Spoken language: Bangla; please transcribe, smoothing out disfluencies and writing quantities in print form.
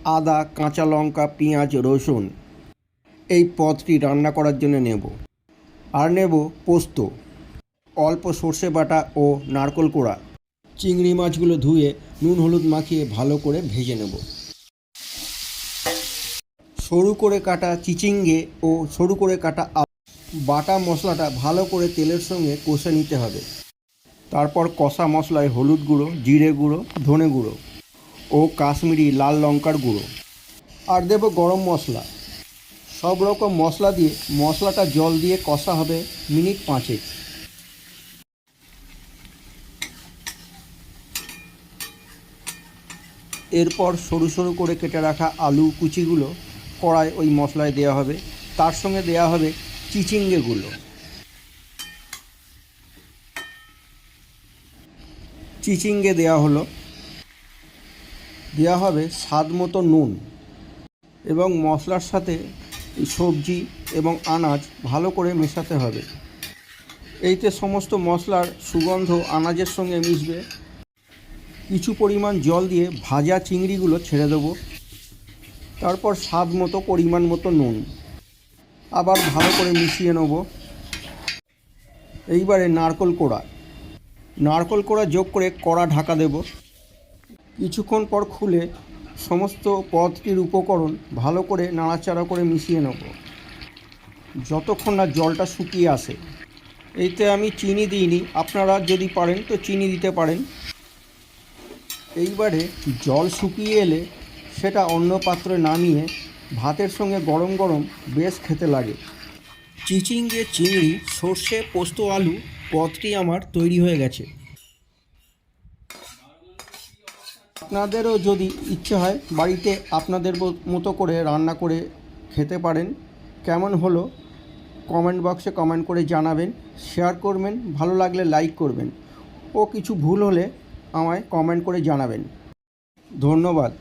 আদা, কাঁচা লঙ্কা, পেঁয়াজ, রসুন এই পদটি রান্না করার জন্য নেব। আর নেব পোস্ত, অল্প সর্ষে বাটা ও নারকেল কোড়া। চিংড়ি মাছগুলো ধুয়ে নুন হলুদ মাখিয়ে ভালো করে ভেজে নেব। সরু করে কাটা চিচিঙ্গে ও সরু করে কাটা বাটা মশলাটা ভালো করে তেলের সঙ্গে কষে নিতে হবে। তারপর কষা মশলায় হলুদ গুঁড়ো, জিরে গুঁড়ো, ধনে গুঁড়ো ও কাশ্মীরি লাল লঙ্কার গুঁড়ো আর দেব গরম মশলা। সব রকম মশলা দিয়ে মশলাটা জল দিয়ে কষা হবে মিনিট 5। এরপর সরু সরু করে কেটে রাখা আলু কুচিগুলো কড়ায় ওই মশলায় দেওয়া হবে। তার সঙ্গে দেওয়া হবে চিচিঙ্গেগুলো। চিচিঙ্গে দেওয়া হলো, দেওয়া হবে স্বাদ মতো নুন এবং মশলার সাথে সবজি এবং আনাজ ভালো করে মেশাতে হবে। এইতে সমস্ত মশলার সুগন্ধ আনাজের সঙ্গে মিশবে। কিছু পরিমাণ জল দিয়ে ভাজা চিংড়িগুলো ছেড়ে দেবো। তারপর স্বাদ মতো পরিমাণ মতো নুন আবার ভালো করে মিশিয়ে নেব। এইবারে নারকেল কোড়া যোগ করে কড়া ঢাকা দেব। কিছুক্ষণ পর খুলে সমস্ত পদটির উপকরণ ভালো করে নাড়াচাড়া করে মিশিয়ে নেব যতক্ষণ না জলটা শুকিয়ে আসে। এইতে আমি চিনি দিইনি, আপনারা যদি পারেন তো চিনি দিতে পারেন। এইবারে জল শুকিয়ে এলে সেটা অন্য পাত্রে নামিয়ে ভাতের সঙ্গে গরম গরম বেশ খেতে লাগে। চিচিঙ্গে, চিংড়ি, সর্ষে, পোস্ত, আলু পদটি আমার তৈরি হয়ে গেছে। আপনাদেরও যদি ইচ্ছে হয় বাড়িতে আপনাদের মতো করে রান্না করে খেতে পারেন। কেমন হলো কমেন্ট বক্সে কমেন্ট করে জানাবেন, শেয়ার করবেন, ভালো লাগলে লাইক করবেন ও কিছু ভুল হলে আমায় কমেন্ট করে জানাবেন। ধন্যবাদ।